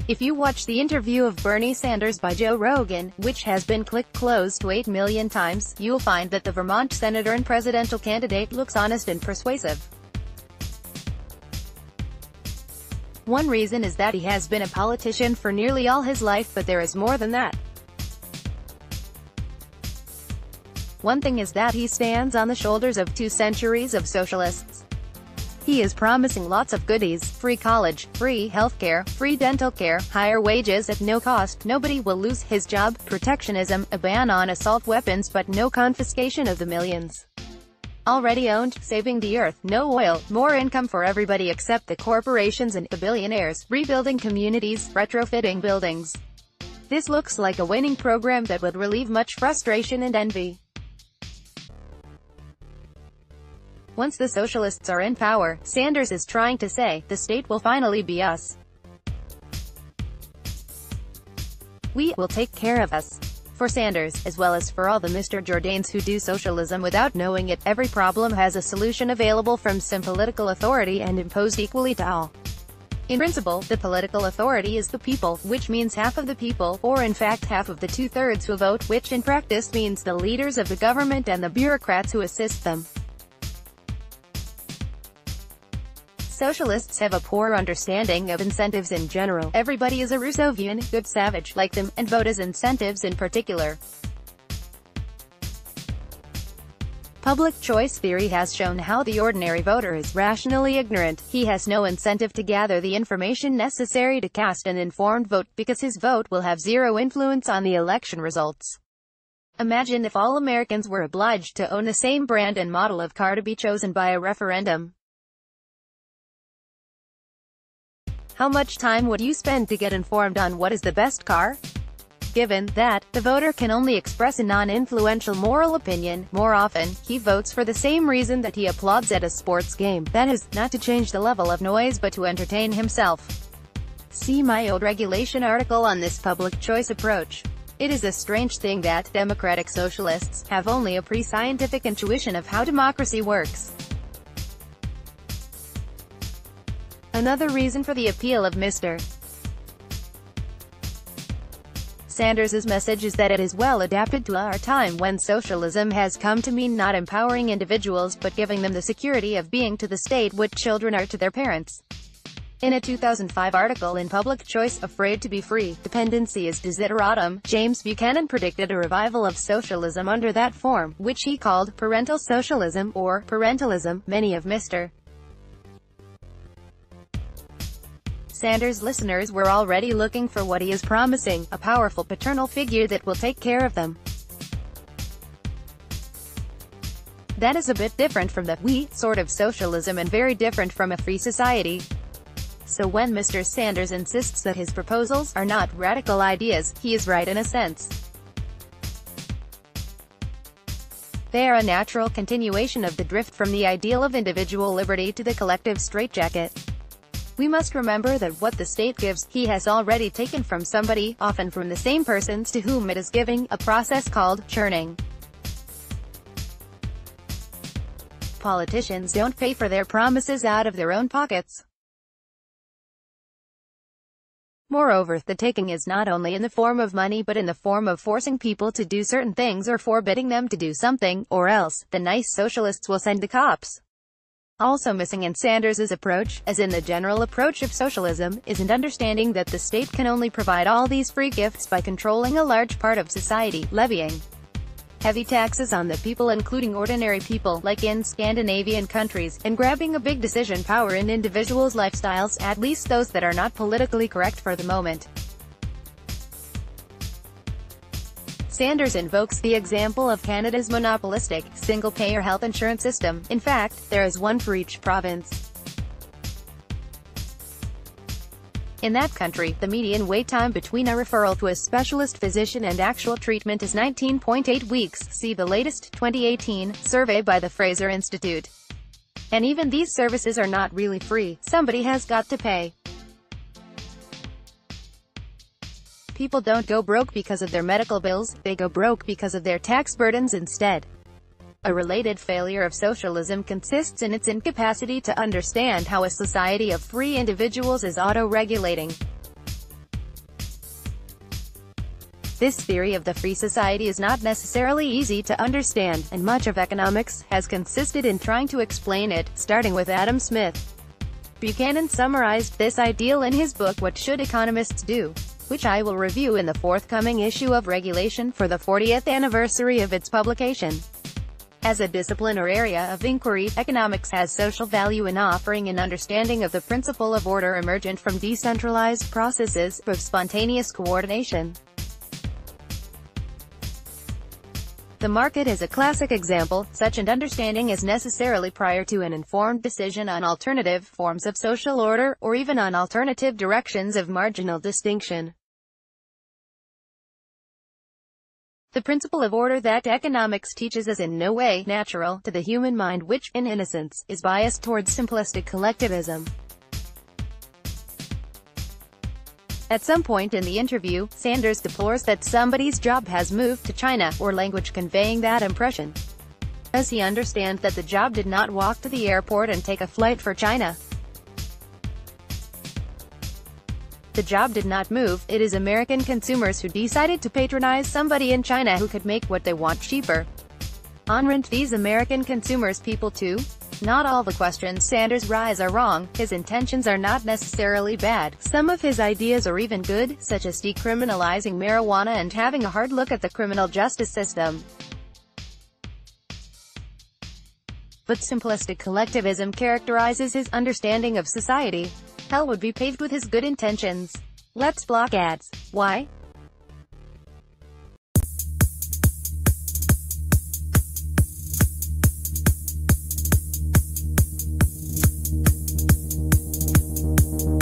If you watch the interview of Bernie Sanders by Joe Rogan, which has been clicked close to 8 million times, you'll find that the Vermont senator and presidential candidate looks honest and persuasive. One reason is that he has been a politician for nearly all his life, but there is more than that. One thing is that he stands on the shoulders of 2 centuries of socialists. He is promising lots of goodies: free college, free healthcare, free dental care, higher wages at no cost, nobody will lose his job, protectionism, a ban on assault weapons but no confiscation of the millions already owned, saving the earth, no oil, more income for everybody except the corporations and the billionaires, rebuilding communities, retrofitting buildings. This looks like a winning program that would relieve much frustration and envy. Once the socialists are in power, Sanders is trying to say, the state will finally be us. We will take care of us. For Sanders, as well as for all the Mr. Jordanes who do socialism without knowing it, every problem has a solution available from some political authority and imposed equally to all. In principle, the political authority is the people, which means half of the people, or in fact half of the 2/3 who vote, which in practice means the leaders of the government and the bureaucrats who assist them. Socialists have a poor understanding of incentives in general. Everybody is a Rousseauvian, good savage, like them, and vote as incentives in particular. Public choice theory has shown how the ordinary voter is rationally ignorant. He has no incentive to gather the information necessary to cast an informed vote, because his vote will have zero influence on the election results. Imagine if all Americans were obliged to own the same brand and model of car to be chosen by a referendum. How much time would you spend to get informed on what is the best car? Given that the voter can only express a non-influential moral opinion, more often, he votes for the same reason that he applauds at a sports game, that is, not to change the level of noise but to entertain himself. See my old regulation article on this public choice approach. It is a strange thing that democratic socialists have only a pre-scientific intuition of how democracy works. Another reason for the appeal of Mr. Sanders' message is that it is well adapted to our time, when socialism has come to mean not empowering individuals but giving them the security of being to the state what children are to their parents. In a 2005 article in Public Choice, Afraid to be Free, Dependency is Desideratum, James Buchanan predicted a revival of socialism under that form, which he called parental socialism, or parentalism. Many of Mr. Sanders' listeners were already looking for what he is promising, a powerful paternal figure that will take care of them. That is a bit different from the "we" sort of socialism and very different from a free society. So when Mr. Sanders insists that his proposals are not radical ideas, he is right in a sense. They are a natural continuation of the drift from the ideal of individual liberty to the collective straitjacket. We must remember that what the state gives, he has already taken from somebody, often from the same persons to whom it is giving, a process called churning. Politicians don't pay for their promises out of their own pockets. Moreover, the taking is not only in the form of money but in the form of forcing people to do certain things or forbidding them to do something, or else, the nice socialists will send the cops. Also missing in Sanders' approach, as in the general approach of socialism, is an understanding that the state can only provide all these free gifts by controlling a large part of society, levying heavy taxes on the people, including ordinary people, like in Scandinavian countries, and grabbing a big decision power in individuals' lifestyles, at least those that are not politically correct for the moment. Sanders invokes the example of Canada's monopolistic, single-payer health insurance system. In fact, there is one for each province. In that country, the median wait time between a referral to a specialist physician and actual treatment is 19.8 weeks. See the latest 2018 survey by the Fraser Institute. And even these services are not really free. Somebody has got to pay. People don't go broke because of their medical bills, they go broke because of their tax burdens instead. A related failure of socialism consists in its incapacity to understand how a society of free individuals is auto-regulating. This theory of the free society is not necessarily easy to understand, and much of economics has consisted in trying to explain it, starting with Adam Smith. Buchanan summarized this ideal in his book What Should Economists Do?, which I will review in the forthcoming issue of Regulation for the 40th anniversary of its publication. As a discipline or area of inquiry, economics has social value in offering an understanding of the principle of order emergent from decentralized processes of spontaneous coordination. The market is a classic example. Such an understanding is necessarily prior to an informed decision on alternative forms of social order, or even on alternative directions of marginal distinction. The principle of order that economics teaches is in no way natural to the human mind, which, in innocence, is biased towards simplistic collectivism. At some point in the interview, Sanders deplores that somebody's job has moved to China, or language conveying that impression. Does he understand that the job did not walk to the airport and take a flight for China? The job did not move. It is American consumers who decided to patronize somebody in China who could make what they want cheaper. Aren't these American consumers people too? Not all the questions Sanders raises are wrong. His intentions are not necessarily bad. Some of his ideas are even good, such as decriminalizing marijuana and having a hard look at the criminal justice system. But simplistic collectivism characterizes his understanding of society. Hell would be paved with his good intentions. Let's block ads. Why?